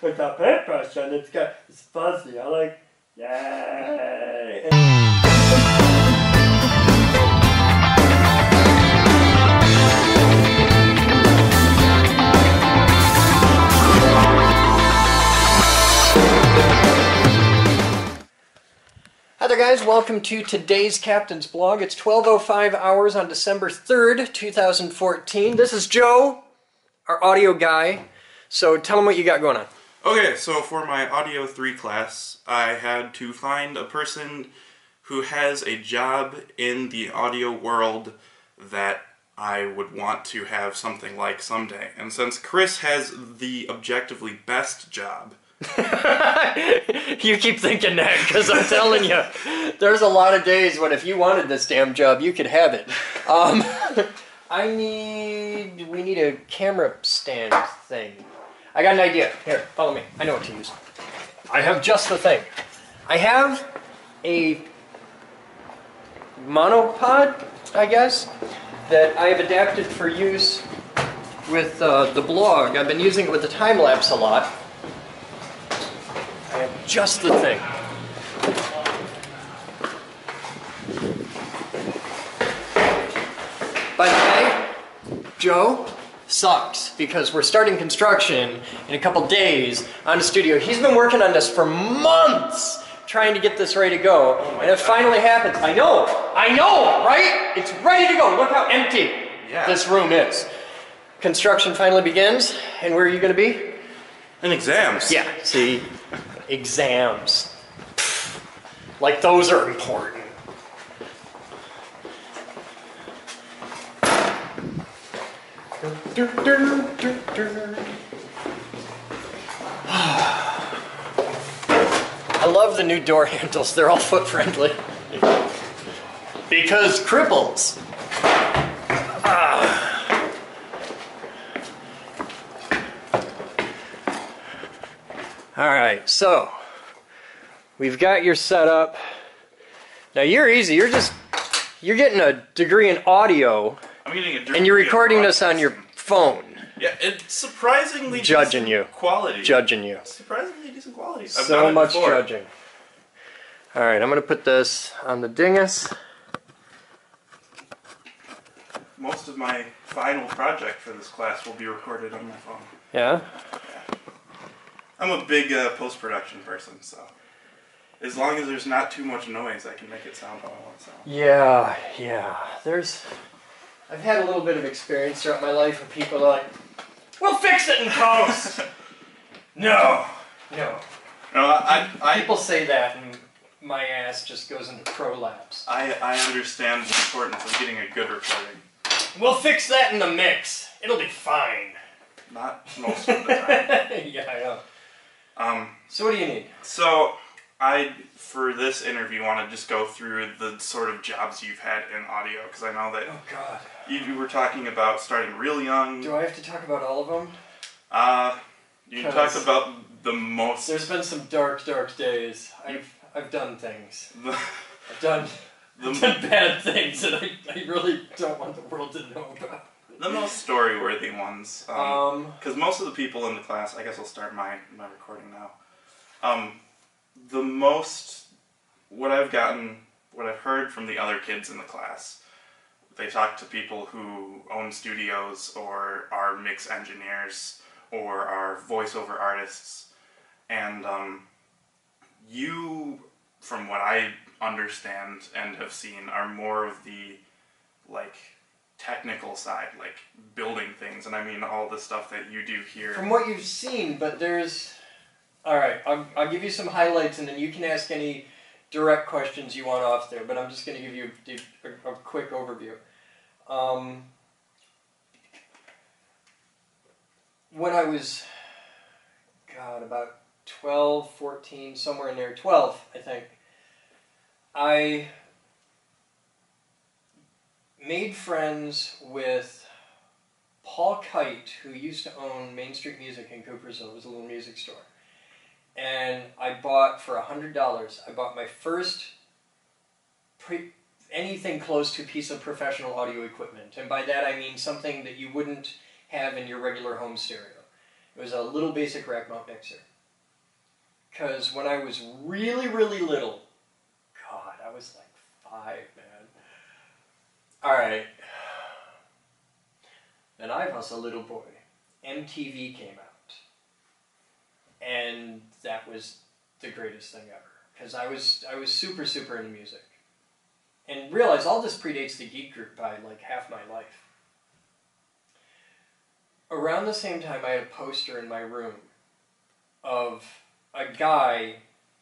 with the paintbrush and it's fuzzy. I like, yay! Hi there guys, welcome to today's Captain's Blog. It's 12:05 hours on December 3rd, 2014. This is Joe, our audio guy. So tell them what you got going on. Okay, so for my Audio 3 class, I had to find a person who has a job in the audio world that I would want to have something like someday. And since Chris has the objectively best job... You keep thinking that, because I'm telling you, there's a lot of days when if you wanted this damn job, you could have it. We need a camera stand thing. I got an idea. Here, follow me. I know what to use. I have just the thing. I have a monopod, I guess, that I have adapted for use with the blog. I've been using it with the time-lapse a lot. I have just the thing. By the way, Joe sucks because we're starting construction in a couple days on the studio. He's been working on this for months, trying to get this ready to go, and it finally happens. I know, right? It's ready to go. Look how empty this room is. Construction finally begins, and where are you going to be? In exams. Yeah, see? Exams. Like those are important. I love the new door handles. They're all foot friendly. Because cripples. Alright, so we've got your setup. Now you're easy, you're getting a degree in audio. I'm getting a degree and you're recording this on your phone. Yeah, it's surprisingly judging decent you. Quality. Judging you. It's surprisingly decent quality. So much judging. Alright, I'm going to put this on the dingus. Most of my final project for this class will be recorded on my phone. Yeah? I'm a big post-production person, so as long as there's not too much noise, I can make it sound how I want it to sound. Yeah. I've had a little bit of experience throughout my life where people are like, we'll fix it in post! No. People say that and my ass just goes into prolapse. I understand the importance of getting a good recording. We'll fix that in the mix. It'll be fine. Not most of the time. Yeah, I know. So what do you need? So, I, for this interview, want to just go through the sort of jobs you've had in audio, because I know that... Oh, God. You were talking about starting real young. Do I have to talk about all of them? You talked about the most... There's been some dark days. I've done things. I've done bad things that I really don't want the world to know about. The most story-worthy ones, because most of the people in the class, I guess I'll start my recording now. The most, what I've heard from the other kids in the class, they talk to people who own studios or are mix engineers or are voiceover artists, and you, from what I understand and have seen, are more of the, like, technical side, like building things, and I mean all the stuff that you do here. From what you've seen, but there's... Alright, I'll give you some highlights and then you can ask any direct questions you want off there, but I'm just going to give you a quick overview. When I was, about 12, 14, somewhere in there, 12, I think, I made friends with Paul Kite, who used to own Main Street Music in Coopersville. It was a little music store. And I bought, for $100, I bought my first anything close to a piece of professional audio equipment. And by that I mean something that you wouldn't have in your regular home stereo. It was a little basic rack mount mixer. Because when I was really, really little, God, I was like 5, man. Alright. Then I was a little boy. MTV came out. And that was the greatest thing ever. Because I was super, super into music. And realize all this predates the geek group by like half my life. Around the same time, I had a poster in my room of a guy,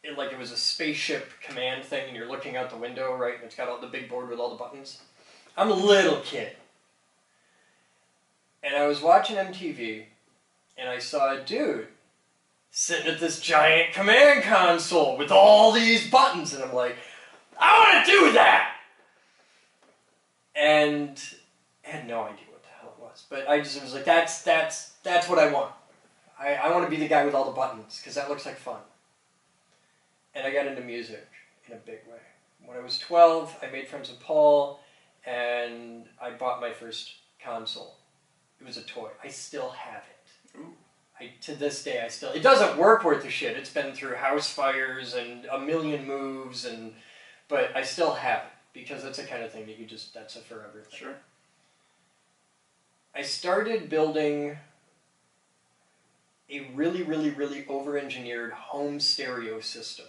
it was a spaceship command thing, and you're looking out the window, right, and it's got all the big board with all the buttons. I'm a little kid. And I was watching MTV, and I saw a dude sitting at this giant command console with all these buttons, and I'm like, I want to do that! And I had no idea what the hell it was, but I just was like, that's what I want. I want to be the guy with all the buttons, because that looks like fun. And I got into music in a big way. When I was 12, I made friends with Paul, and I bought my first console. It was a toy. I still have it. Ooh. To this day, it doesn't work worth a shit. It's been through house fires and a million moves, but I still have it. Because that's the kind of thing that that's a forever thing. Sure. I started building a really, really, really over-engineered home stereo system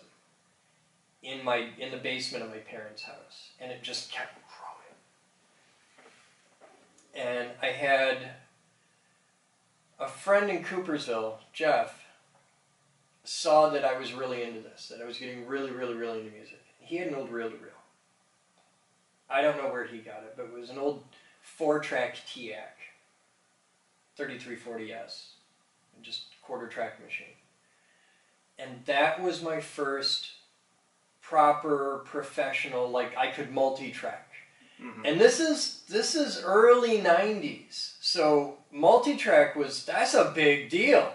in the basement of my parents' house. And it just kept growing. And I had a friend in Coopersville, Jeff, saw that I was really into this, that I was getting really, really, really into music. He had an old reel-to-reel. I don't know where he got it, but it was an old 4-track TAC, 3340S, just quarter-track machine. And that was my first proper professional, I could multi-track. Mm-hmm. And this is early 90s, so multi-track that's a big deal.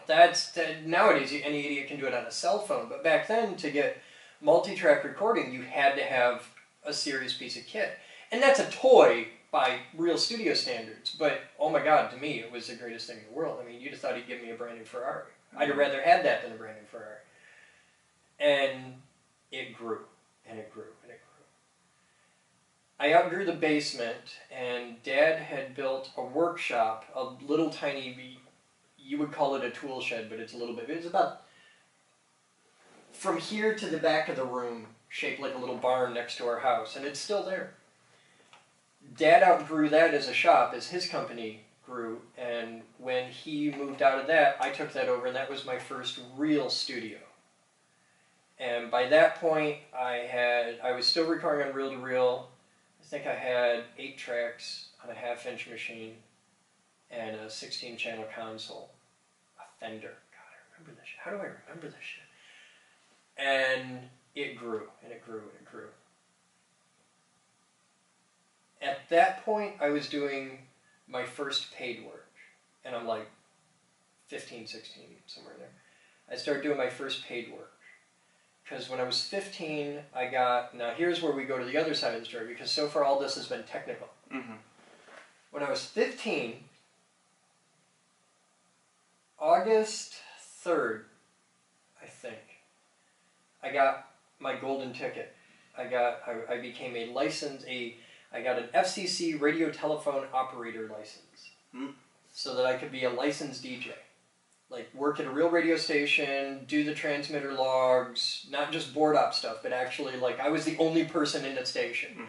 Nowadays any idiot can do it on a cell phone, but back then to get multi-track recording you had to have a serious piece of kit. And that's a toy by real studio standards, but oh my God, to me it was the greatest thing in the world. I mean, you'd have thought he'd give me a brand new Ferrari. I'd have rather had that than a brand new Ferrari. And it grew, and it grew, and it grew. I outgrew the basement, and Dad had built a workshop, a little tiny, you would call it a tool shed, but it's about from here to the back of the room, shaped like a little barn next to our house, and it's still there. Dad outgrew that as a shop as his company grew, and when he moved out of that, I took that over, and that was my first real studio. And by that point, I was still recording on reel-to-reel. I think I had 8 tracks on a half-inch machine and a 16-channel console, a Fender. God, I remember this shit. How do I remember this shit? And it grew, and it grew, and it grew. At that point, I was doing my first paid work, and I'm like 15, 16, somewhere there. I started doing my first paid work. Because when I was 15, now here's where we go to the other side of the story, because so far all this has been technical. Mm-hmm. When I was 15, August 3rd, I think, I got my golden ticket. I became I got an FCC radio telephone operator license. Mm. So that I could be a licensed DJ. Work at a real radio station, do the transmitter logs, not just board op stuff, but actually, I was the only person in the station. Mm.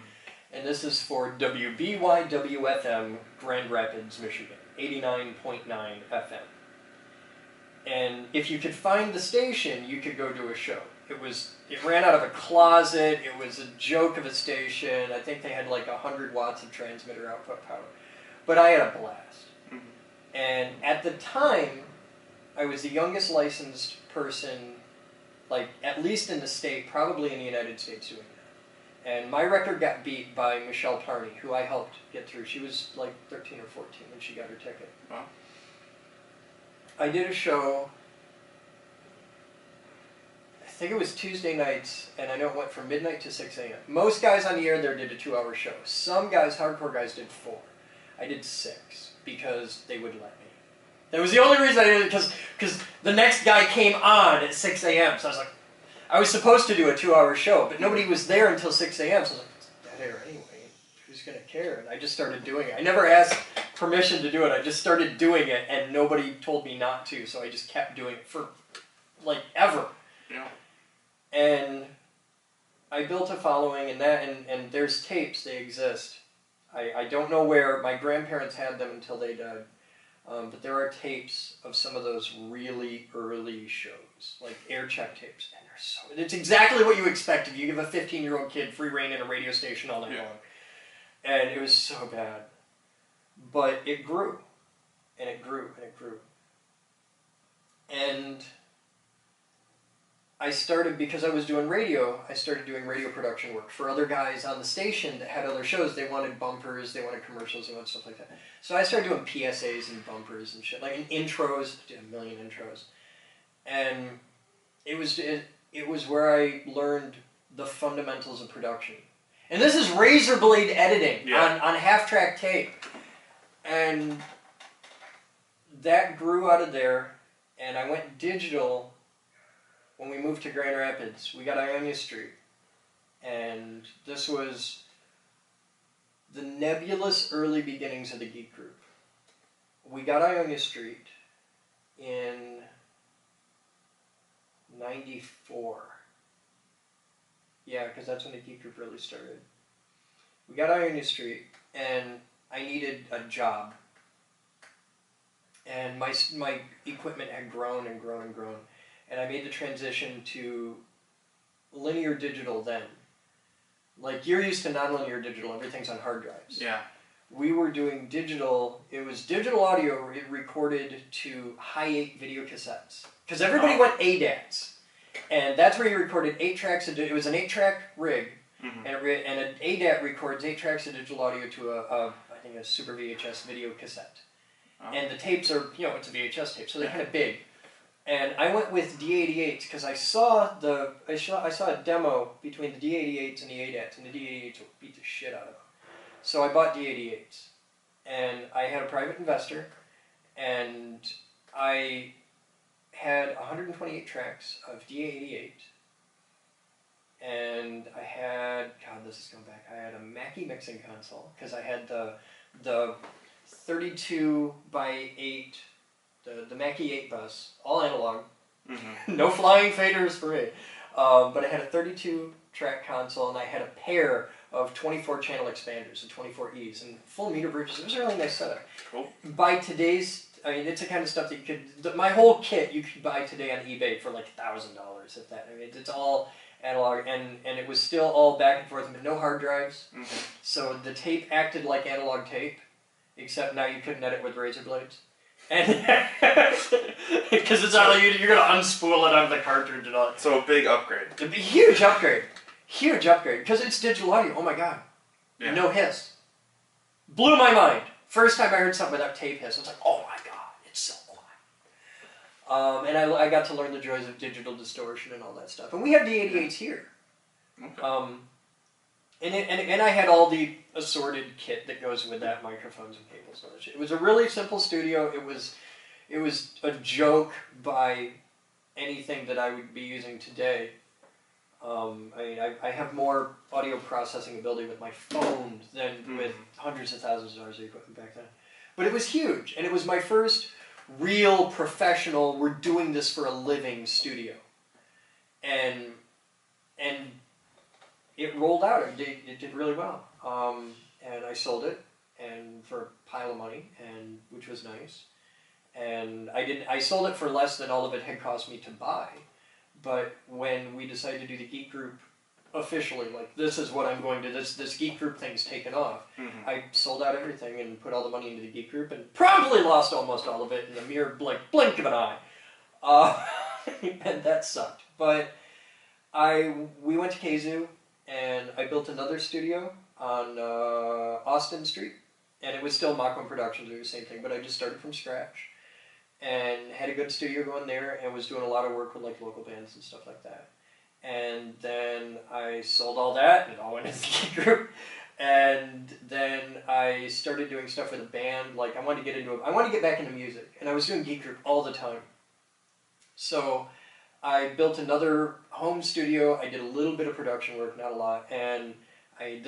And this is for WBYWFM, Grand Rapids, Michigan, 89.9 FM. And if you could find the station, you could go do a show. It ran out of a closet, it was a joke of a station, I think they had 100 watts of transmitter output power. But I had a blast. Mm-hmm. And at the time, I was the youngest licensed person, at least in the state, probably in the United States doing that. And my record got beat by Michelle Parney, who I helped get through. She was 13 or 14 when she got her ticket. Wow. I did a show, I think it was Tuesday nights, and I know it went from midnight to 6 a.m. Most guys on the air there did a 2-hour show. Some guys, hardcore guys, did 4. I did 6 because they would let me. That was the only reason I did it, because the next guy came on at 6 a.m. So I was like, I was supposed to do a 2-hour show, but nobody was there until 6 a.m. So I was like, it's dead air anyway. Who's going to care? And I just started doing it. I never asked permission to do it. I just started doing it, and nobody told me not to. So I just kept doing it for, like, ever. Yeah. And I built a following, and there's tapes. They exist. I don't know where. My grandparents had them until they died. But there are tapes of some of those really early shows, like air check tapes, and they're so. It's exactly what you expect if you give a 15-year-old kid free reign in a radio station all night long. And it was so bad. But it grew, and it grew, and it grew. And I started, because I was doing radio, I started doing radio production work for other guys on the station that had other shows. They wanted bumpers, they wanted commercials, they wanted stuff like that. So I started doing PSAs and bumpers and shit, like intros, did a million intros. And it was where I learned the fundamentals of production. And this is razor blade editing on half-track tape. And that grew out of there, and I went digital. When we moved to Grand Rapids, we got Ionia Street, and this was the nebulous early beginnings of the Geek Group. We got Ionia Street in '94. Yeah, because that's when the Geek Group really started. We got Ionia Street, and I needed a job. And my equipment had grown and grown and grown. And I made the transition to linear digital then. Like, you're used to nonlinear digital, everything's on hard drives. Yeah. We were doing digital, it was digital audio recorded to high-8 video cassettes. Because everybody went ADATs. And that's where you recorded 8 tracks, it was an 8-track rig, and an ADAT records 8 tracks of digital audio to I think a Super VHS video cassette. And the tapes are, it's a VHS tape, so they're kind of big. And I went with D88s because I saw a demo between the D88s and the ADATs, and the D88s would beat the shit out of them. So I bought D88s, and I had a private investor, and I had 128 tracks of D88, and I had, God, this is going back, I had a Mackie mixing console because I had the 32 by 8. The Mackie 8 bus, all analog, no flying faders for me, but I had a 32-track console, and I had a pair of 24-channel expanders, the 24Es, and full meter bridges. It was a really nice setup. Cool. By today's, it's the kind of stuff that you could, my whole kit you could buy today on eBay for like $1,000, if that. It's all analog, and it was still all back and forth, but no hard drives. So the tape acted like analog tape, except now you couldn't edit with razor blades. And because it's not like you're going to unspool it on the cartridge and all. So a big upgrade. A huge upgrade. Huge upgrade. Because it's digital audio. Oh my god. Yeah. No hiss. Blew my mind. First time I heard something without tape hiss, I was like, oh my god, it's so quiet. And I got to learn the joys of digital distortion and all that stuff. And we have D88s here. Okay. And I had all the assorted kit that goes with that, microphones and cables and all that shit. It was a really simple studio. It was a joke by anything that I would be using today. I have more audio processing ability with my phone than with hundreds of thousands of dollars of equipment back then. But it was huge, and it was my first real professional, we're doing this for a living studio. And it rolled out. It did really well, and I sold it, and for a pile of money, which was nice. And I sold it for less than all of it had cost me to buy. But when we decided to do the Geek Group officially, like this is what I'm going to, this Geek Group thing's taken off, I sold out everything and put all the money into the Geek Group, and probably lost almost all of it in the mere blink of an eye, and that sucked. But we went to Kazoo. And I built another studio on Austin Street, and it was still Mach 1 Productions, it was the same thing, but I just started from scratch, and had a good studio going there, and was doing a lot of work with like local bands and stuff like that. And then I sold all that, and it all went into the Geek Group, And then I started doing stuff with a band. Like I wanted to get back into music, and I was doing geek group all the time. So I built another home studio. I did a little bit of production work, not a lot, and it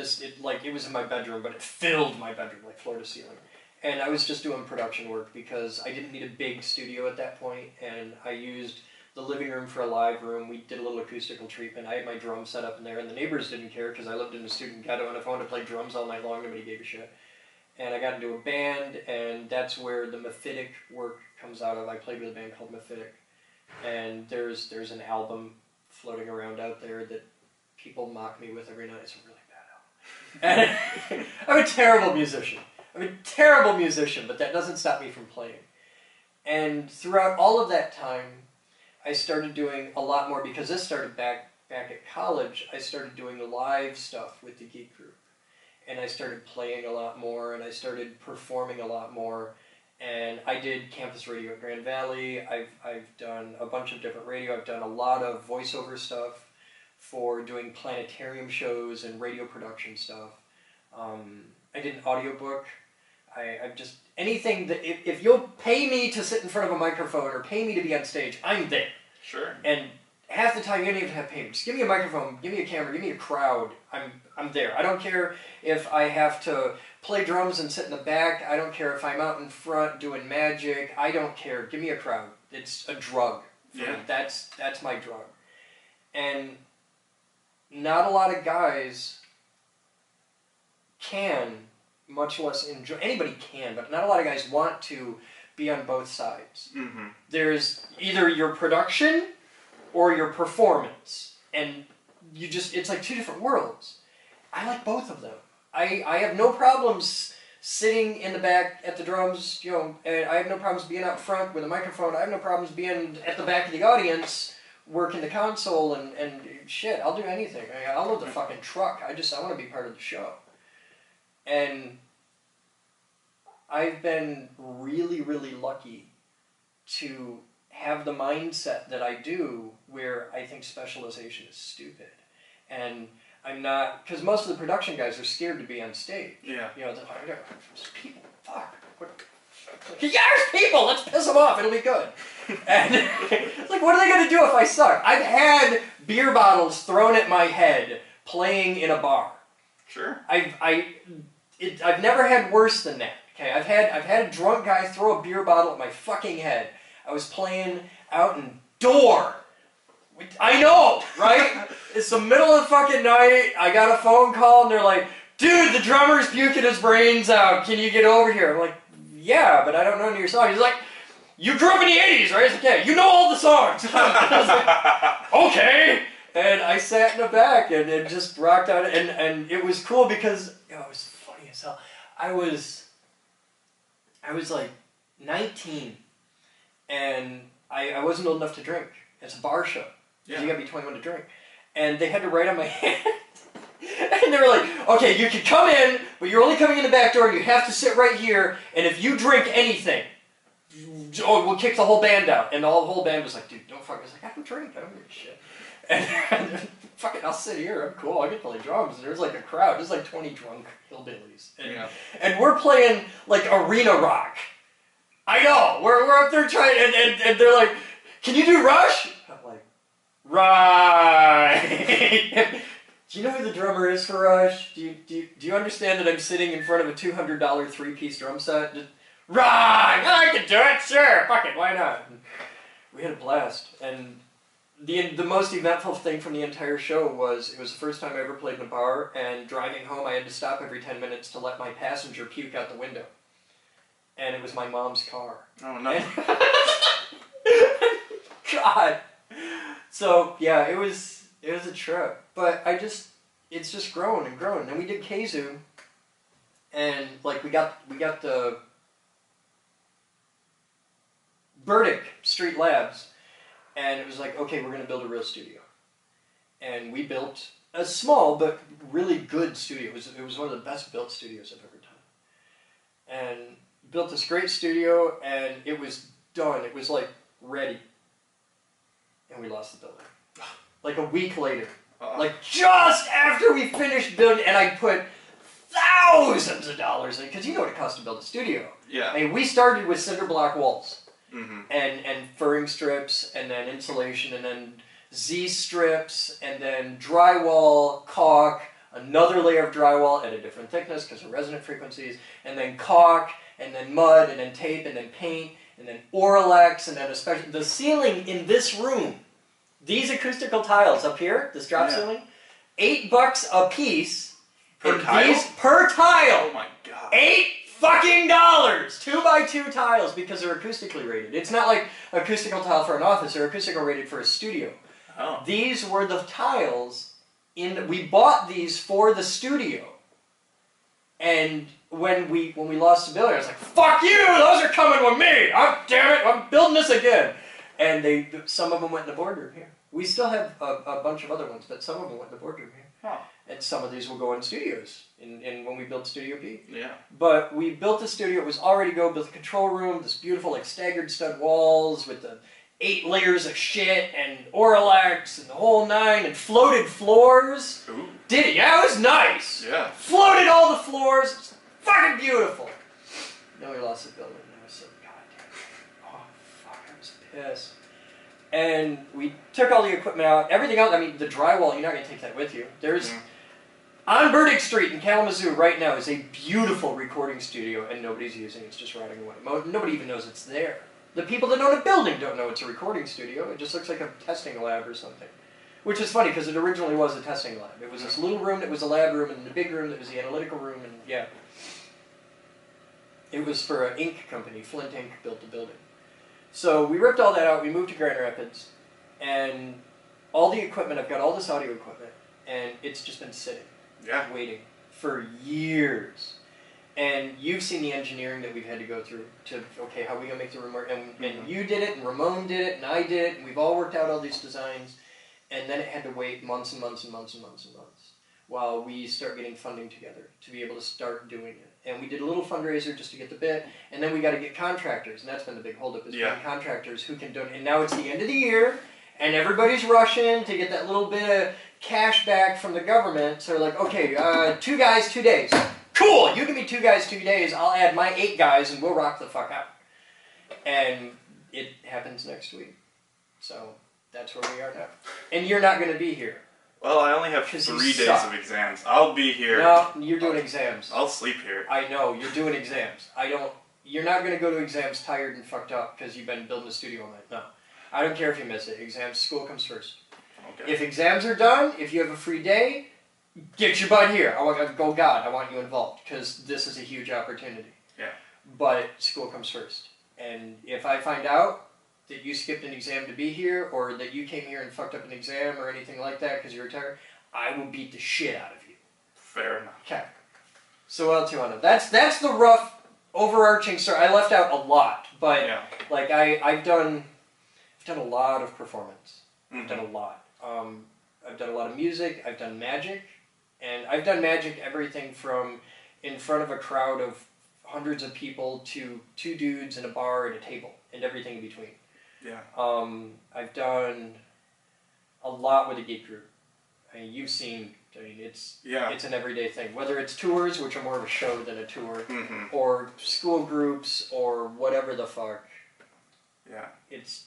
was in my bedroom, but it filled my bedroom like floor to ceiling. And I was just doing production work because I didn't need a big studio at that point, and I used the living room for a live room. We did a little acoustical treatment. I had my drum set up in there, and the neighbors didn't care because I lived in a student ghetto, and if I wanted to play drums all night long, nobody gave a shit. And I got into a band, and that's where the Mephitic work comes out of. I played with a band called Mephitic, and there's an album floating around out there that people mock me with every night. It's a really bad album. And I'm a terrible musician. But that doesn't stop me from playing. And throughout all of that time, I started doing a lot more, because this started back at college. I started doing live stuff with the geek group. And I started playing a lot more, and I started performing a lot more. And I did campus radio at Grand Valley. I've done a bunch of different radio. I've done a lot of voiceover stuff for doing planetarium shows and radio production stuff. I did an audiobook. I've just, anything that, if you'll pay me to sit in front of a microphone or pay me to be on stage, I'm there. Sure. And half the time you don't even have payment. Just give me a microphone, give me a camera, give me a crowd. I'm there. I don't care if I have to play drums and sit in the back. I don't care if I'm out in front doing magic. I don't care. Give me a crowd. It's a drug. Yeah. That's my drug. And not a lot of guys can, much less enjoy. Anybody can, but not a lot of guys want to be on both sides. Mm-hmm. There's either your production or your performance, and it's like two different worlds. I like both of them. I have no problems sitting in the back at the drums, and I have no problems being out front with a microphone. I have no problems being at the back of the audience working the console and shit. I'll do anything. I'll load the fucking truck. I want to be part of the show. And I've been really, really lucky to have the mindset that I do, where I think specialization is stupid. And I'm not, because most of the production guys are scared to be on stage. Yeah. There's people, fuck. There's people, let's piss them off, it'll be good. And it's like, what are they going to do if I suck? I've had beer bottles thrown at my head playing in a bar. Sure. I've never had worse than that. Okay, I've had a drunk guy throw a beer bottle at my fucking head. I was playing out in Door. I know, right? It's the middle of the fucking night. I got a phone call, and they're like, "Dude, the drummer's puking his brains out. Can you get over here?" I'm like, "Yeah, but I don't know any of your songs." He's like, "You grew up in the '80s, right?" I was like, "Yeah, you know all the songs." I was like, "Okay." And I sat in the back and just rocked out, and it was cool because it was funny as hell. I was like 19, and I wasn't old enough to drink. It's a bar show. Yeah. You gotta be 21 to drink. And they had to write on my hand. And they were like, "Okay, you can come in, but you're only coming in the back door, and you have to sit right here, and if you drink anything, we'll kick the whole band out." And the whole band was like, "Dude, don't fuck." I was like, "I don't drink. I don't give a shit." And fucking, I'll sit here. I'm cool. I can play drums. And there's like a crowd. There's like 20 drunk hillbillies. And we're playing like arena rock. I know. We're up there trying, and they're like, "Can you do Rush?" I'm like, "Right." Do you know who the drummer is for Rush? Do you understand that I'm sitting in front of a $200 three-piece drum set? Just, right! I can do it, sure! Fuck it, why not? And we had a blast. And the most eventful thing from the entire show was, it was the first time I ever played in a bar, and driving home I had to stop every 10 minutes to let my passenger puke out the window. And it was my mom's car. Oh, no. God! So, yeah, it was a trip. But it's just grown and grown. And we did Kazoo, and like we got the Burdick Street Labs, and it was like, okay, we're gonna build a real studio. And we built a small but really good studio. It was one of the best built studios I've ever done. And built this great studio, and it was done. It was like ready. And we lost the building. Like a week later. Like just after we finished building, and I put thousands of dollars, because you know what it costs to build a studio. Yeah. I mean, we started with cinder block walls Mm-hmm. and furring strips, and then insulation, and then Z strips, and then drywall, caulk, another layer of drywall at a different thickness because of resonant frequencies, and then caulk, and then mud, and then tape, and then paint, and then Oralex, and then especially the ceiling in this room. These acoustical tiles up here, this drop ceiling, $8 a piece. Per tile? Per tile! Oh my god. $8 fucking dollars! 2x2 tiles because they're acoustically rated. It's not like acoustical tile for an office, they're acoustical rated for a studio. Oh. These were the tiles we bought these for the studio. And when we lost the building, I was like, fuck you! Those are coming with me! Damn it, I'm building this again! And some of them went in the boardroom here. We still have a bunch of other ones, but some of them went in the boardroom here. Huh. And some of these will go in studios, when we built Studio B. Yeah. But we built the studio, it was all ready to go, built the control room, this beautiful like staggered stud walls with the 8 layers of shit, and Oralex, and the whole 9, and floated floors. Ooh. Did it? Yeah, it was nice! Yeah. Floated all the floors, it's fucking beautiful! Then we lost the building, and I was so goddamn, oh fuck, I was pissed. And we took all the equipment out, everything else, I mean, the drywall, you're not going to take that with you. There's, on Burdick Street in Kalamazoo right now is a beautiful recording studio, and nobody's using it, it's just rotting away. Nobody even knows it's there. The people that own a building don't know it's a recording studio, it just looks like a testing lab or something. Which is funny, because it originally was a testing lab. It was this little room that was a lab room, and the big room that was the analytical room, and yeah. It was for an ink company, Flint Ink built the building. So we ripped all that out, we moved to Grand Rapids, and all the equipment, I've got all this audio equipment, and it's just been sitting, waiting for years. And you've seen the engineering that we've had to go through to, okay, how are we going to make the room work? And you did it, and Ramon did it, and I did it, and we've all worked out all these designs, and then it had to wait months and months and months and months and months while we start getting funding together to be able to start doing it. And we did a little fundraiser just to get the bit, and then we got to get contractors, and that's been the big holdup, is getting contractors who can donate. And now it's the end of the year, and everybody's rushing to get that little bit of cash back from the government. So they're like, okay, 2 guys, 2 days. Cool, you give me 2 guys, 2 days, I'll add my 8 guys, and we'll rock the fuck out. And it happens next week. So that's where we are now. And you're not going to be here. Well, I only have 3 days of exams. I'll be here. No, you're doing exams. I'll sleep here. I know, you're doing exams. You're not going to go to exams tired and fucked up because you've been building a studio all night. No. I don't care if you miss it. Exams, school comes first. Okay. If exams are done, if you have a free day, get your butt here. I want you involved because this is a huge opportunity. Yeah. But school comes first. And if I find out that you skipped an exam to be here, or that you came here and fucked up an exam or anything like that because you're retired, I will beat the shit out of you. Fair enough. Okay. So what else do you want to know? That's the rough, overarching story. I left out a lot, but like I've done a lot of performance. I've done a lot. I've done a lot of music. I've done magic, and I've done magic everything from in front of a crowd of hundreds of people to 2 dudes in a bar at a table and everything in between. Yeah. I've done a lot with a geek group. I mean, you've seen. I mean, it's an everyday thing. Whether it's tours, which are more of a show than a tour, or school groups, or whatever the fuck. Yeah. It's.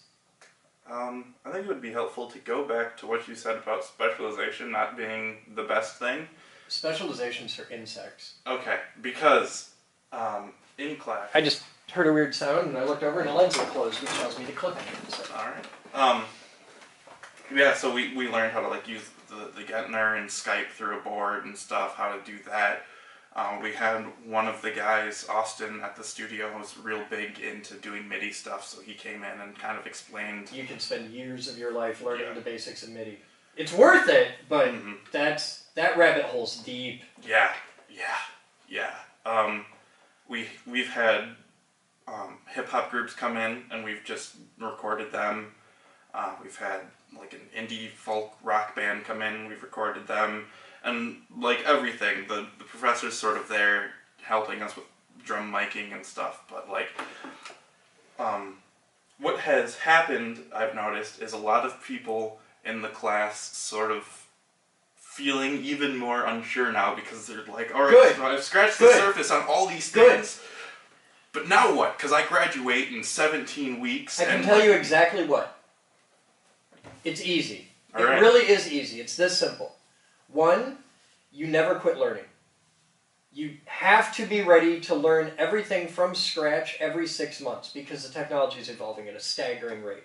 I think it would be helpful to go back to what you said about specialization not being the best thing. Specialization's for insects. Okay, because in class. I just heard a weird sound, and I looked over, and the lens was closed, which tells me to click it. So. All right. Yeah, so we learned how to like use the Getner and Skype through a board and stuff, how to do that. We had one of the guys, Austin, at the studio, was real big into doing MIDI stuff, so he came in and kind of explained. You can spend years of your life learning the basics of MIDI. It's worth it, but that rabbit hole's deep. Yeah. We've had hip-hop groups come in, and we've just recorded them. We've had like an indie folk rock band come in, we've recorded them. And like everything, the professor's sort of there helping us with drum miking and stuff. But like, what has happened, I've noticed, is a lot of people in the class sort of feeling even more unsure now because they're like, all right, Good. so I've scratched the surface on all these things. But now what? Because I graduate in 17 weeks. I can tell you exactly what. It's easy. It right. really is easy. It's this simple. One, you never quit learning. You have to be ready to learn everything from scratch every 6 months because the technology is evolving at a staggering rate.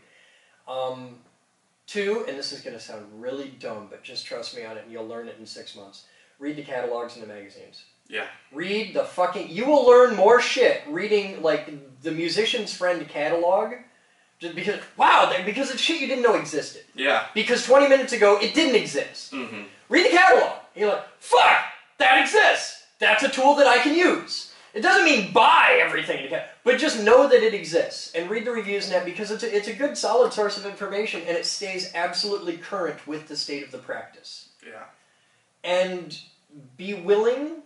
Two, and this is going to sound really dumb, but just trust me on it and you'll learn it in 6 months. Read the catalogs and the magazines. Yeah. Read the fucking... You will learn more shit reading, like, the Musician's Friend catalog. Just because... Wow, because it's shit you didn't know existed. Yeah. Because 20 minutes ago, it didn't exist. Mm-hmm. Read the catalog. And you're like, fuck! That exists! That's a tool that I can use. It doesn't mean buy everything, but just know that it exists. And read the reviews in that because it's a good, solid source of information and it stays absolutely current with the state of the practice. Yeah. And be willing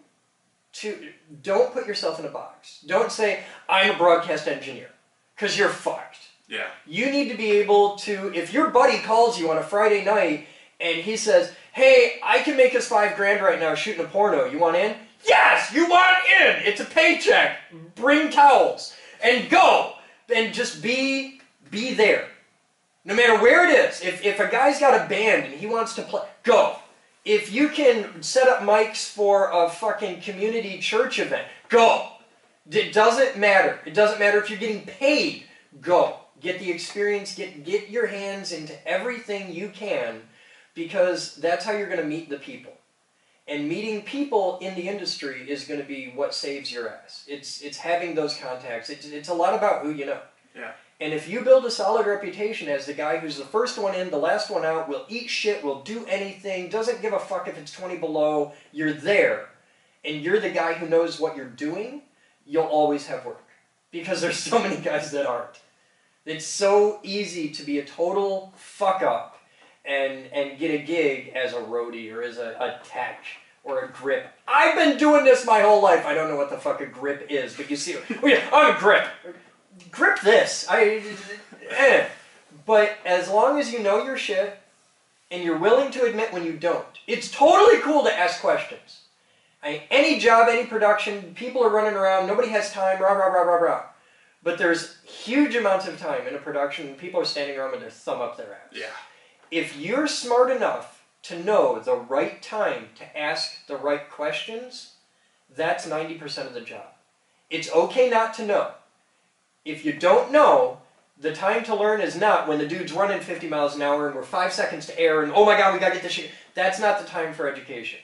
to... Don't put yourself in a box. Don't say, I'm a broadcast engineer, because you're fucked. Yeah. You need to be able to... If your buddy calls you on a Friday night and he says, hey, I can make us $5,000 right now shooting a porno. You want in? Yes, you want in. It's a paycheck. Bring towels and go. And just be there. No matter where it is. If a guy's got a band and he wants to play, go. If you can set up mics for a fucking community church event, go. It doesn't matter. It doesn't matter if you're getting paid. Go. Get the experience. Get your hands into everything you can because that's how you're going to meet the people. And meeting people in the industry is going to be what saves your ass. It's having those contacts. It's a lot about who you know. Yeah. And if you build a solid reputation as the guy who's the first one in, the last one out, will eat shit, will do anything, doesn't give a fuck if it's 20 below, you're there, and you're the guy who knows what you're doing, you'll always have work. Because there's so many guys that aren't. It's so easy to be a total fuck up and get a gig as a roadie or as a tech or a grip. I've been doing this my whole life. I don't know what the fuck a grip is, but you see, oh yeah, I'm a grip. Grip this. But as long as you know your shit and you're willing to admit when you don't, it's totally cool to ask questions. Any job, any production, people are running around, nobody has time, rah, rah, rah, rah, rah. But there's huge amounts of time in a production and people are standing around with their thumb up their ass. Yeah. If you're smart enough to know the right time to ask the right questions, that's 90% of the job. It's okay not to know. If you don't know, the time to learn is not when the dude's running 50 miles an hour and we're 5 seconds to air and oh my god, we gotta get this shit. That's not the time for education.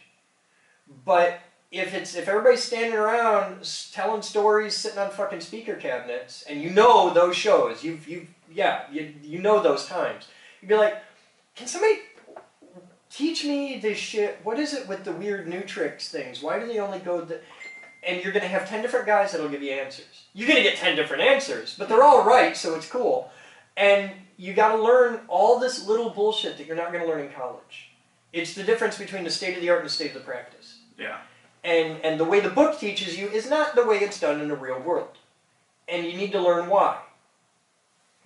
But if everybody's standing around telling stories, sitting on fucking speaker cabinets, and you know those shows, you know those times, you'd be like, can somebody teach me this shit? What is it with the weird Nutrix things? Why do they only go and you're going to have 10 different guys that'll give you answers. You're going to get 10 different answers, but they're all right, so it's cool. And you got to learn all this little bullshit that you're not going to learn in college. It's the difference between the state of the art and the state of the practice. Yeah. And the way the book teaches you is not the way it's done in the real world. And you need to learn why.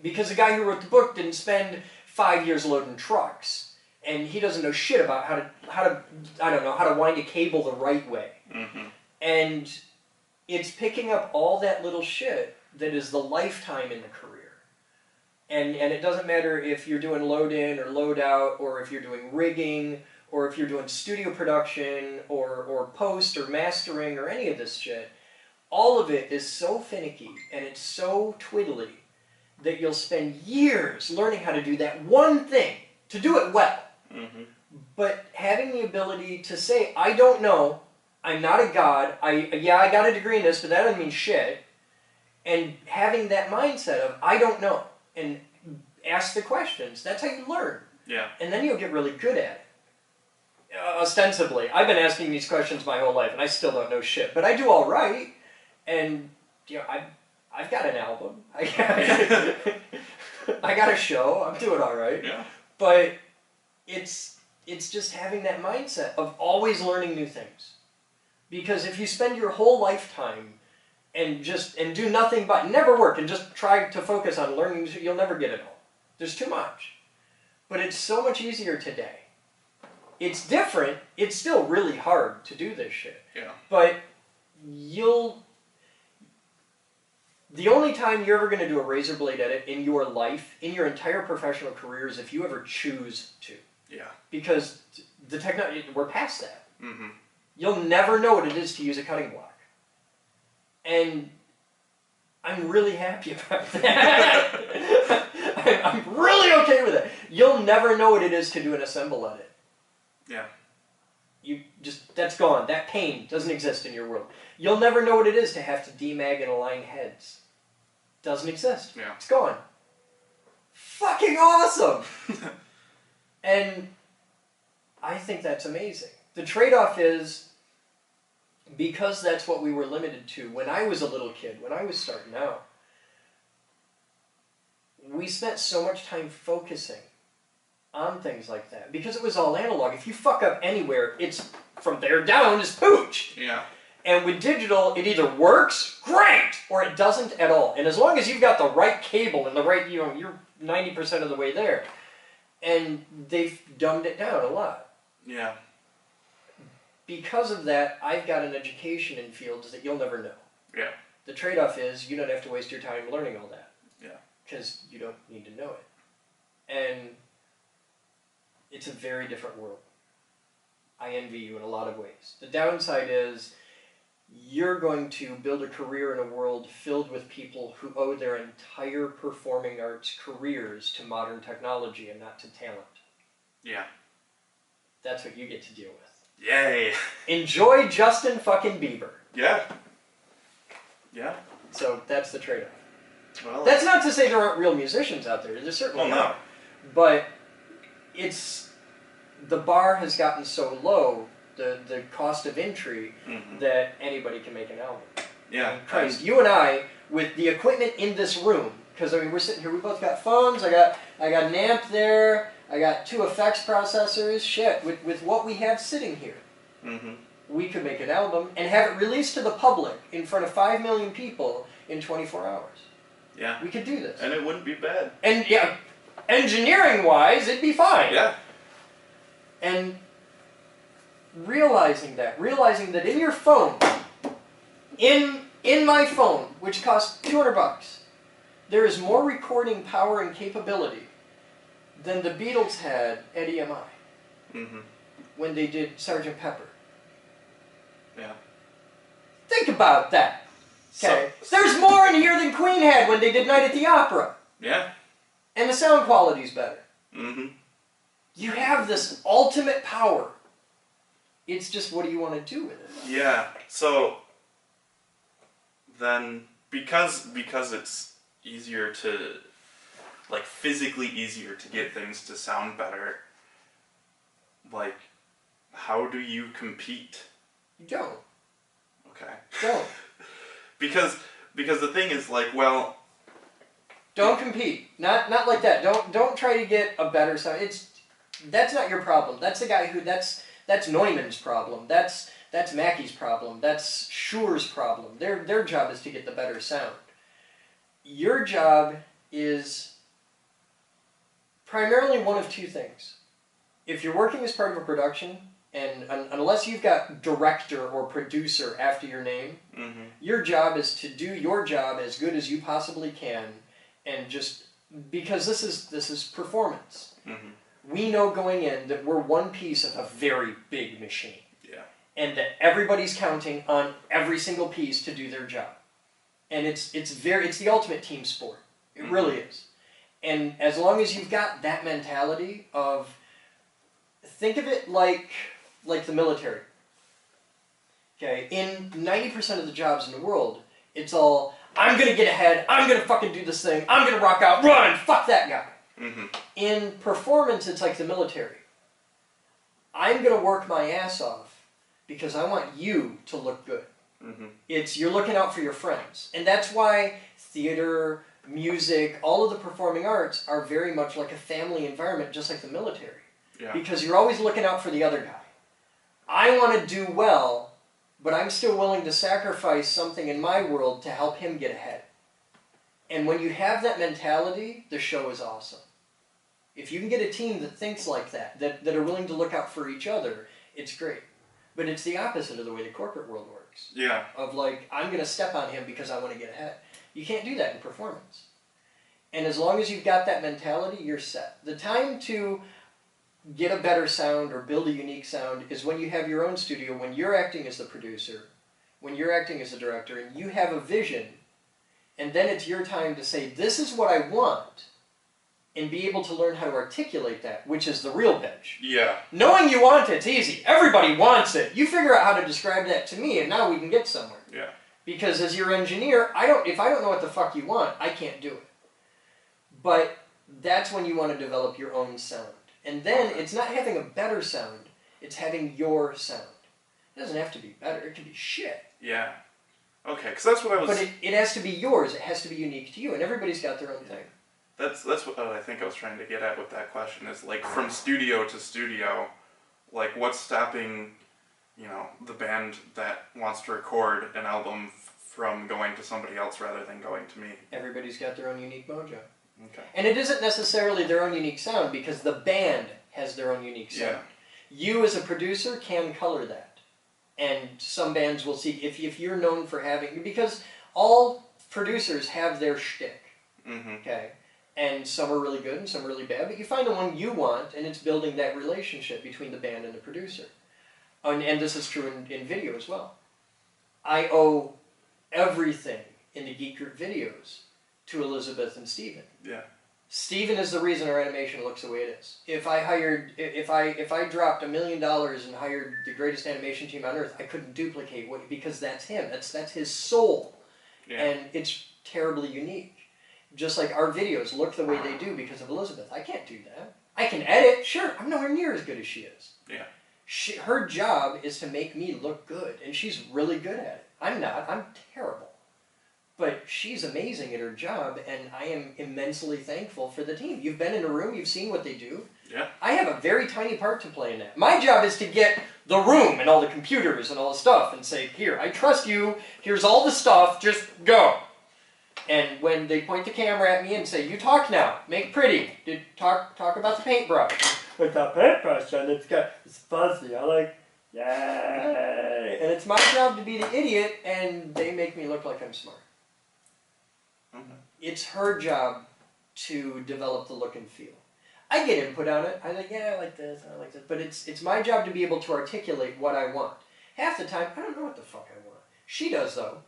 Because the guy who wrote the book didn't spend 5 years loading trucks. And he doesn't know shit about how to wind a cable the right way. Mm-hmm. And it's picking up all that little shit that is the lifetime in the career. And it doesn't matter if you're doing load in or load out, or if you're doing rigging, or if you're doing studio production, or post, or mastering, or any of this shit. All of it is so finicky, and it's so twiddly, that you'll spend years learning how to do that one thing, to do it well. Mm-hmm. But having the ability to say, I don't know, I'm not a god, I got a degree in this, but that doesn't mean shit, and having that mindset of, I don't know, and ask the questions, that's how you learn. Yeah. And then you'll get really good at it. Ostensibly. I've been asking these questions my whole life, and I still don't know shit, but I do all right, and I've got an album. I got a show. I'm doing all right. Yeah. But it's just having that mindset of always learning new things. Because if you spend your whole lifetime and do nothing but never work and just try to focus on learning, you'll never get it all. There's too much. But it's so much easier today. It's different. It's still really hard to do this shit. Yeah. But the only time you're ever going to do a razor blade edit in your life, in your entire professional career, is if you ever choose to. Yeah. Because the technology, we're past that. Mm-hmm. You'll never know what it is to use a cutting block. And I'm really happy about that. I'm really okay with it. You'll never know what it is to do an assemble edit. Yeah. That's gone. That pain doesn't exist in your world. You'll never know what it is to have to demag and align heads. Doesn't exist. Yeah. It's gone. Fucking awesome! And I think that's amazing. The trade-off is, because that's what we were limited to when I was a little kid, when I was starting out, we spent so much time focusing on things like that because it was all analog. If you fuck up anywhere, it's from there down is pooch. Yeah. And with digital, it either works, great, or it doesn't at all. And as long as you've got the right cable and the right, you're 90% of the way there. And they've dumbed it down a lot. Yeah. Because of that, I've got an education in fields that you'll never know. Yeah. The trade-off is you don't have to waste your time learning all that. Yeah. Because you don't need to know it. And it's a very different world. I envy you in a lot of ways. The downside is you're going to build a career in a world filled with people who owe their entire performing arts careers to modern technology and not to talent. Yeah. That's what you get to deal with. Yay! Enjoy Justin fucking Bieber. Yeah. Yeah. So that's the trade-off. Well, that's not to say there aren't real musicians out there. There certainly no. are. But the bar has gotten so low, the cost of entry, that anybody can make an album. Yeah. I mean, Christ, you and I, with the equipment in this room, because I mean we're sitting here, we both got phones. I got an amp there. I got 2 effects processors. Shit, with what we have sitting here, we could make an album and have it released to the public in front of 5 million people in 24 hours. Yeah. We could do this. And it wouldn't be bad. And yeah, engineering-wise, it'd be fine. Yeah. And realizing that in your phone, in my phone, which costs $200, there is more recording power and capability than the Beatles had at EMI when they did Sgt. Pepper. Yeah. Think about that. Okay, there's more in here than Queen had when they did Night at the Opera. Yeah. And the sound quality's better. You have this ultimate power. It's just, what do you want to do with it? Yeah. So then, because it's easier to, like, physically easier to get things to sound better, like, how do you compete? You don't. Okay. Don't. Because the thing is, like, well, don't compete. Not like that. Don't try to get a better sound. That's not your problem. That's the guy who that's Neumann's problem. That's Mackey's problem. That's Schure's problem. Their job is to get the better sound. Your job is primarily one of 2 things. If you're working as part of a production, and unless you've got director or producer after your name, your job is to do your job as good as you possibly can, and just because this is performance. We know going in that we're one piece of a very big machine. Yeah. And that everybody's counting on every single piece to do their job. And it's the ultimate team sport. It really is. And as long as you've got that mentality of, think of it like the military. Okay, in 90% of the jobs in the world, it's all, I'm going to get ahead, I'm going to fucking do this thing, I'm going to rock out, run, fuck that guy. In performance, it's like the military. I'm going to work my ass off because I want you to look good. You're looking out for your friends. And that's why theater, music, all of the performing arts are very much like a family environment, just like the military. Yeah. Because you're always looking out for the other guy. I want to do well, but I'm still willing to sacrifice something in my world to help him get ahead. And when you have that mentality, the show is awesome. If you can get a team that thinks like that are willing to look out for each other, it's great. But it's the opposite of the way the corporate world works. Yeah. Of like, I'm going to step on him because I want to get ahead. You can't do that in performance. And as long as you've got that mentality, you're set. The time to get a better sound or build a unique sound is when you have your own studio, when you're acting as the producer, when you're acting as the director, and you have a vision, and then it's your time to say, this is what I want, and be able to learn how to articulate that, which is the real bitch. Yeah. Knowing you want it's easy. Everybody wants it. You figure out how to describe that to me, and now we can get somewhere. Yeah. Because as your engineer, if I don't know what the fuck you want, I can't do it. But that's when you want to develop your own sound. And then it's not having a better sound, it's having your sound. It doesn't have to be better, it can be shit. Yeah. Okay, because that's what I was... But it has to be yours, it has to be unique to you, and everybody's got their own thing. That's what I think I was trying to get at with that question, is like from studio to studio, like what's stopping, you know, the band that wants to record an album from going to somebody else rather than going to me? Everybody's got their own unique mojo. Okay. And it isn't necessarily their own unique sound, because the band has their own unique sound. Yeah. You as a producer can color that. And some bands will see, if you're known for having, because all producers have their shtick, okay? And some are really good and some are really bad, but you find the one you want, and it's building that relationship between the band and the producer. And this is true in video as well. I owe everything in the Geek Group videos to Elizabeth and Steven. Yeah. Steven is the reason our animation looks the way it is. If I dropped $1 million and hired the greatest animation team on earth, I couldn't duplicate because that's him. That's his soul. Yeah. And it's terribly unique. Just like our videos look the way they do because of Elizabeth. I can't do that. I can edit, sure. I'm nowhere near as good as she is. Yeah. Her job is to make me look good, and she's really good at it. I'm not. I'm terrible. But she's amazing at her job, and I am immensely thankful for the team. You've been in a room, you've seen what they do. Yeah. I have a very tiny part to play in that. My job is to get the room and all the computers and all the stuff and say, here, I trust you, here's all the stuff, just go. And when they point the camera at me and say, you talk now, make pretty, talk about the paintbrush. With the paintbrush, and it's fuzzy, I like, yay. And it's my job to be the idiot, and they make me look like I'm smart. It's her job to develop the look and feel. I get input on it. I'm like, yeah, I like this, I like this. But it's my job to be able to articulate what I want. Half the time, I don't know what the fuck I want. She does, though.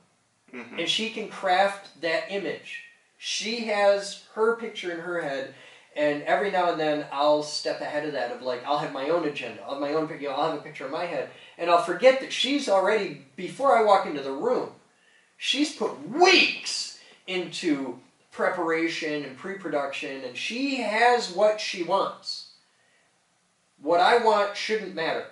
And she can craft that image. She has her picture in her head, and every now and then I'll step ahead of that of like, I'll have my own agenda. I'll have my own picture. I'll have a picture in my head. And I'll forget that she's already, before I walk into the room, she's put weeks into preparation and pre-production, and she has what she wants. What I want shouldn't matter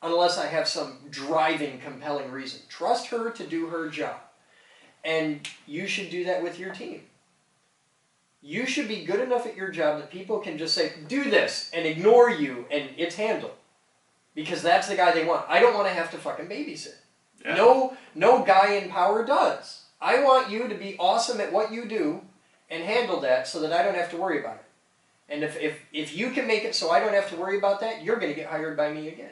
unless I have some driving, compelling reason. Trust her to do her job. And you should do that with your team. You should be good enough at your job that people can just say, do this, and ignore you, and it's handled. Because that's the guy they want. I don't want to have to fucking babysit. Yeah. No guy in power does. I want you to be awesome at what you do and handle that so that I don't have to worry about it. And if you can make it so I don't have to worry about that, you're going to get hired by me again.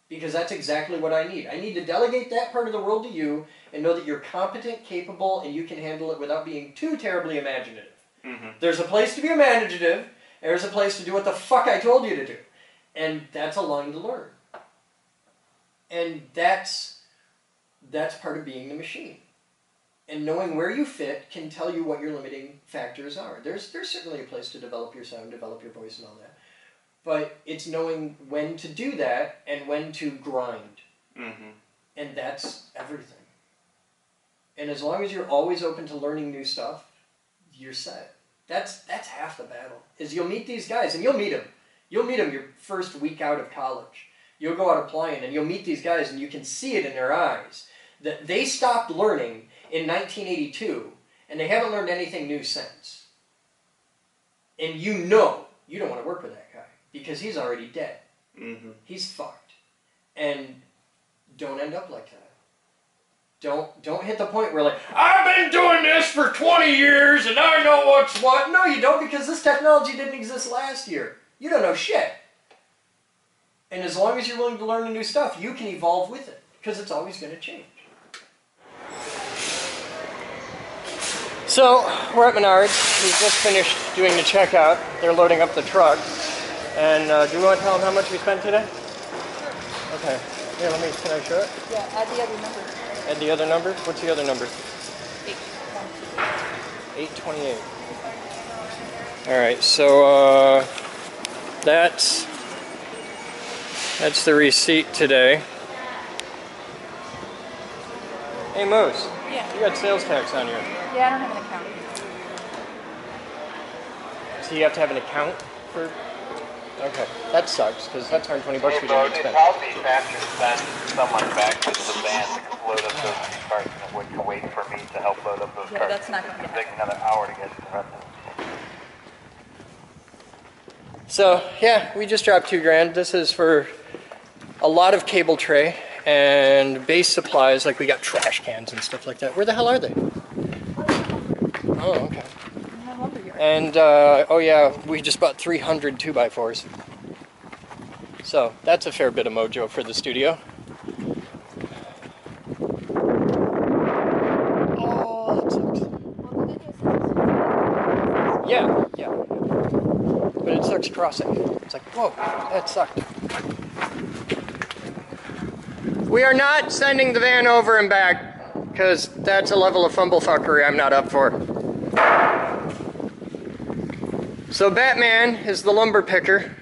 Because that's exactly what I need. I need to delegate that part of the world to you and know that you're competent, capable, and you can handle it without being too terribly imaginative. There's a place to be imaginative, and there's a place to do what the fuck I told you to do. And that's a line to learn. And that's part of being the machine. And knowing where you fit can tell you what your limiting factors are. There's certainly a place to develop your sound, develop your voice and all that. But it's knowing when to do that and when to grind. And that's everything. And as long as you're always open to learning new stuff, you're set. That's half the battle. Is you'll meet these guys, and you'll meet them. You'll meet them your first week out of college. You'll go out applying, and you'll meet these guys, and you can see it in their eyes that they stopped learning in 1982, and they haven't learned anything new since. And you know you don't want to work with that guy because he's already dead. He's fucked. And don't end up like that. Don't hit the point where like, I've been doing this for 20 years and I know what's what. No, you don't, because this technology didn't exist last year. You don't know shit. And as long as you're willing to learn the new stuff, you can evolve with it, because it's always going to change. So, we're at Menards. We just finished doing the checkout. They're loading up the truck. And do you want to tell them how much we spent today? Sure. Okay. Here, can I show it? Yeah, add the other number. Add the other number? What's the other number? 828. 828. Alright, so that's the receipt today. Hey Moose. Yeah. You got sales tax on here. Yeah, I don't have an account. So you have to have an account for... Okay, that sucks, because that's $120 we didn't It'd spend. probably be faster to send someone back to the van to load up those carts than it would to wait for me to help load up those Yeah, carts. that's not going to It'd take happen. another hour to get to the rest of them. So, yeah, we just dropped $2,000. This is for a lot of cable tray and base supplies, like we got trash cans and stuff like that. Where the hell are they? Oh, okay. And, oh yeah, we just bought 300 2x4s. So, that's a fair bit of mojo for the studio. Oh, that sucks. Yeah. But it sucks crossing. It's like, whoa, that sucked. We are not sending the van over and back, because that's a level of fumblefuckery I'm not up for. So Batman is the lumber picker.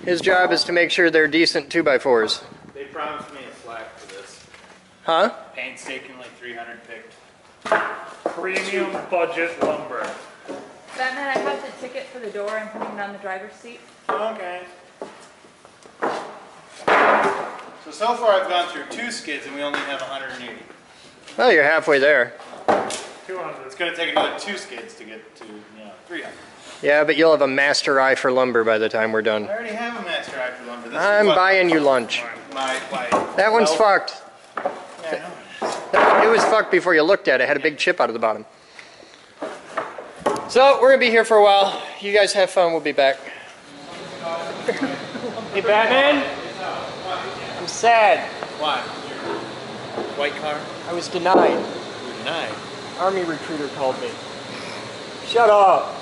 His job is to make sure they're decent 2x4s. They promised me a slack for this. Huh? Painstakingly 300 picked. Premium budget lumber. Batman, I have the ticket for the door. I'm putting it on the driver's seat. Okay. So far I've gone through 2 skids and we only have 180. Well, you're halfway there. 200. It's going to take another 2 skids to get to 300. Yeah, but you'll have a master eye for lumber by the time we're done. I already have a master eye for lumber. This I'm is what buying you lunch. That one's fucked. Yeah, I know. It was fucked before you looked at it. It had a big chip out of the bottom. So, we're going to be here for a while. You guys have fun. We'll be back. Hey, Batman? I'm sad. Why? White car? I was denied. You're denied. Army recruiter called me. Shut up.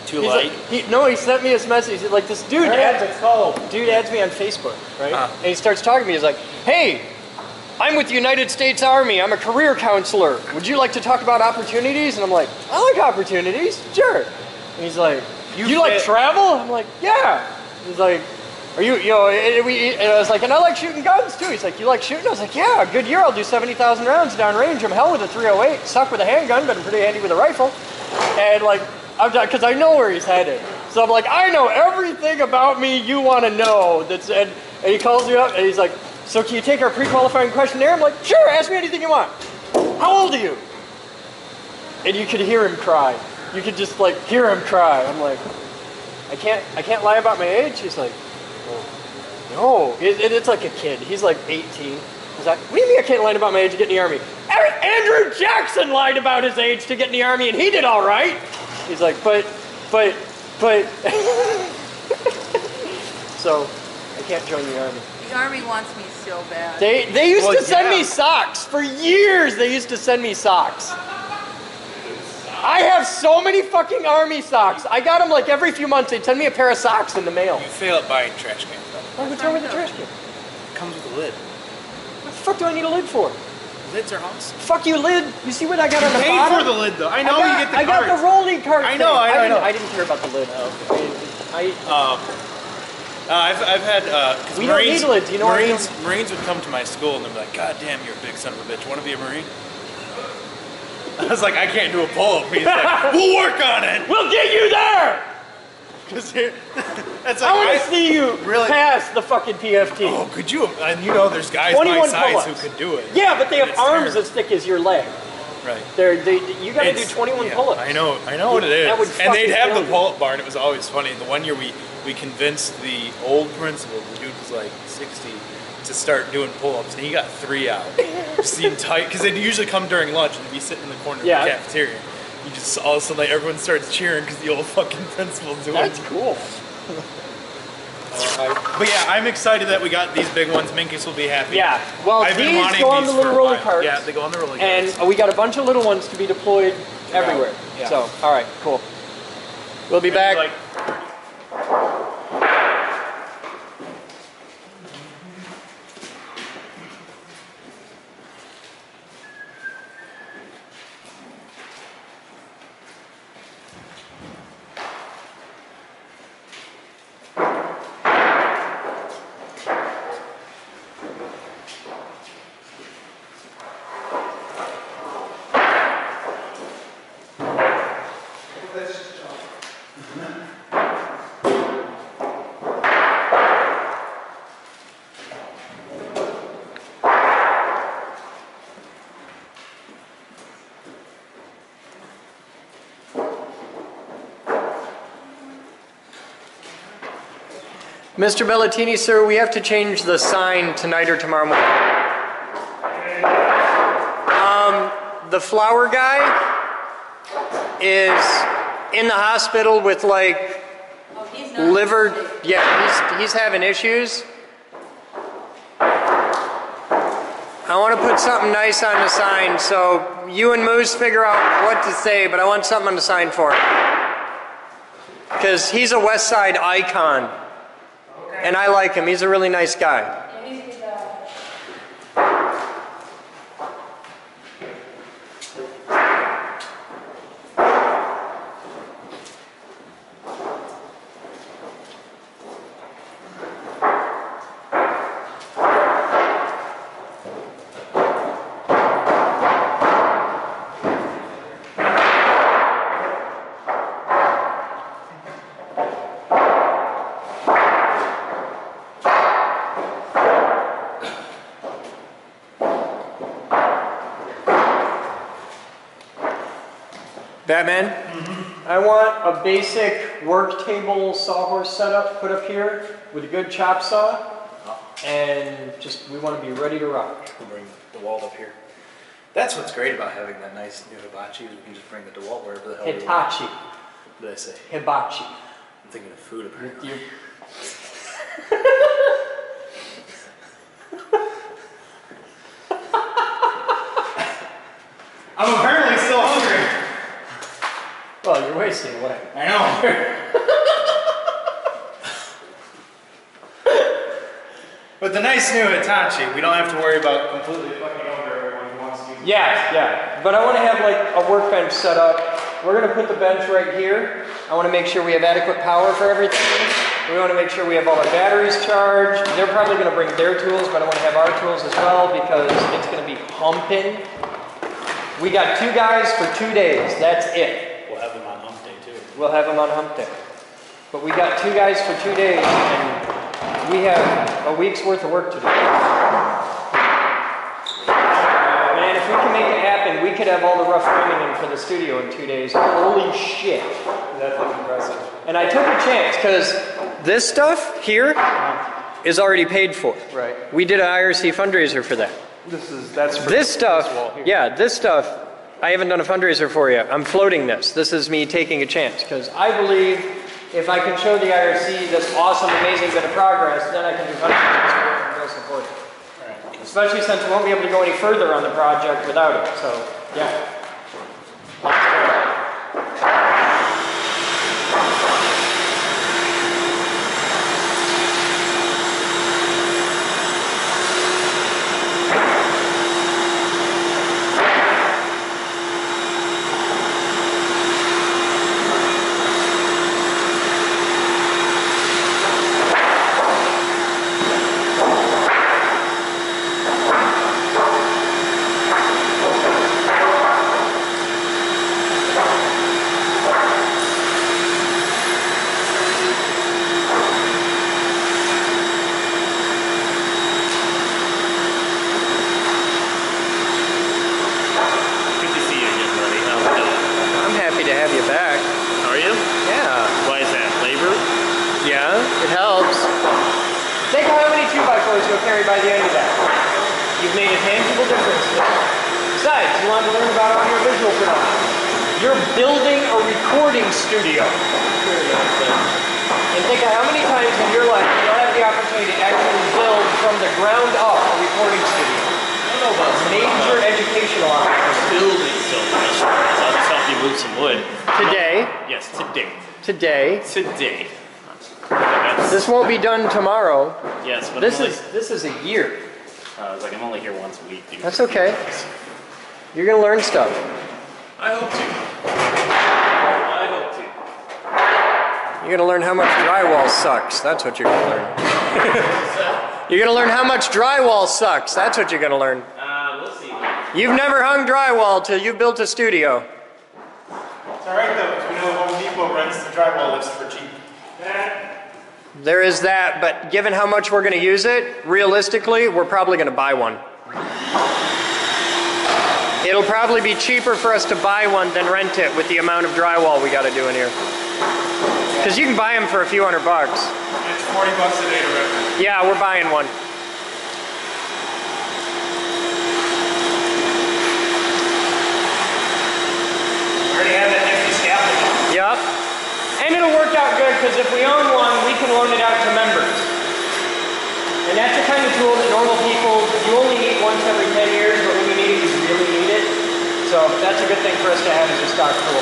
Too He's light? like, he sent me this message. He's like, this dude adds me on Facebook, right? And he starts talking to me. He's like, hey, I'm with the United States Army. I'm a career counselor. Would you like to talk about opportunities? And I'm like, I like opportunities, sure. And he's like, you like travel? I'm like, yeah. He's like, are you know, and I was like, and I like shooting guns too. He's like, you like shooting? I was like, yeah, a good year I'll do 70,000 rounds downrange. I'm hell with a 308. Suck with a handgun, but I'm pretty handy with a rifle. And like, I'm done, because I know where he's headed. So I'm like, I know everything about me you want to know. And he calls me up and he's like, so can you take our pre-qualifying questionnaire? I'm like, sure, ask me anything you want. How old are you? And you could hear him cry. You could just like hear him cry. I'm like, I can't lie about my age. He's like, no. It's like a kid. He's like 18. He's like, what do you mean I can't lie about my age to get in the Army? Andrew Jackson lied about his age to get in the Army and he did all right. He's like, but. So, I can't join the Army. The Army wants me so bad. They used to send me socks. For years, they used to send me socks. I have so many fucking Army socks. I got them like every few months. They'd send me a pair of socks in the mail. You fail at buying trash cans though. Oh, what's wrong with the trash can? It comes with a lid. What the fuck do I need a lid for? Lids are awesome. Fuck you, lid. You see what I got on the Pay bottom? for the lid though. I know you get the I got the rolling cart. I know, thing. I know. I didn't care about the lid. I've had because we don't need lids. You know Marines would come to my school and they'd be like, God damn, you're a big son of a bitch. Want to be a Marine? I was like, I can't do a pull-up. He's like, we'll work on it. We'll get you there. That's like, I want to see you really pass the fucking PFT. Oh, could you? And you know, there's guys my size who could do it. Yeah, but they have arms as thick as your leg. Right. You got to do 21 pull-ups. I know what it is. That would And they'd have fucking the pull-up bar, and it was always funny. The one year we convinced the old principal, the dude was like 60, to start doing pull-ups, and he got 3 out. Just the entire, because they'd usually come during lunch and they'd be sitting in the corner of the cafeteria. You just all of a sudden, like, everyone starts cheering because the old fucking principal's doing it. That's cool. But yeah, I'm excited that we got these big ones. Minkus will be happy. Yeah, well, I've been these wanting go on these the little for a roller while. carts. Yeah, they go on the roller And carts. we got a bunch of little ones to be deployed everywhere. Yeah. So, all right, cool. We'll be back. Like, Mr. Bellatini, sir, we have to change the sign tonight or tomorrow morning. The flower guy is in the hospital with like liver. Yeah, he's having issues. I want to put something nice on the sign, so you and Moose figure out what to say, but I want something on the sign for him. Because he's a West Side icon. And I like him. He's a really nice guy. Batman, I want a basic work table sawhorse setup put up here with a good chop saw, and just we want to be ready to rock. we'll bring the DeWalt up here. That's what's great about having that nice new hibachi. We can just bring the DeWalt wherever the hell we want. Hitachi. What did I say? Hibachi. I'm thinking of food apparently. I'm apparently still hungry. Well, you're wasting away. I know. With the nice new Hitachi, we don't have to worry about completely fucking over everyone who wants to use it. Yeah. But I want to have like a workbench set up. We're going to put the bench right here. I want to make sure we have adequate power for everything. We want to make sure we have all our batteries charged. They're probably going to bring their tools, but I want to have our tools as well because it's going to be pumping. We got 2 guys for 2 days. That's it. We'll have them on hump day too. We'll have them on hump day. But we got 2 guys for 2 days, and we have a week's worth of work to do. Man, if we can make it happen, we could have all the rough framing in for the studio in 2 days. Holy shit. That's impressive. And I took a chance, because this stuff here is already paid for. Right. We did an IRC fundraiser for that. That's for This stuff, wall here. yeah, this stuff, I haven't done a fundraiser for yet. I'm floating this. This is me taking a chance, because I believe if I can show the IRC this awesome, amazing bit of progress, then I can do fundraisers and go support it. Right. Especially since we won't be able to go any further on the project without it, so, yeah. By the end of that. You've made a tangible difference today. Besides, you want to learn about audiovisual production. You're building a recording studio. And think of how many times in your life you'll have the opportunity to actually build from the ground up a recording studio. I don't know about Major educational opportunity. building so much. I'll just help you move some wood. Today. Yes, today. Today. Today. This won't be done tomorrow. Yes, but This is a year. I was like, I'm only here once a week. Dude. That's okay. You're gonna learn stuff. I hope to. I hope to. You're gonna learn how much drywall sucks. That's what you're gonna learn. You're gonna learn how much drywall sucks. That's what you're gonna learn. We'll see. You've never hung drywall till you've built a studio. It's alright though, because we know Home Depot rents the drywall list for cheap. There is that, but given how much we're gonna use it, realistically, we're probably gonna buy one. It'll probably be cheaper for us to buy one than rent it with the amount of drywall we gotta do in here. Because you can buy them for a few $100. It's $40 a day to rent. Yeah, we're buying one. Already have that empty scaffolding. Yep. And it'll work out good because if we own one, we can loan it out to members. And that's the kind of tool that normal people, you only need once every 10 years, but when you need it, you really need it. So that's a good thing for us to have as a stock tool.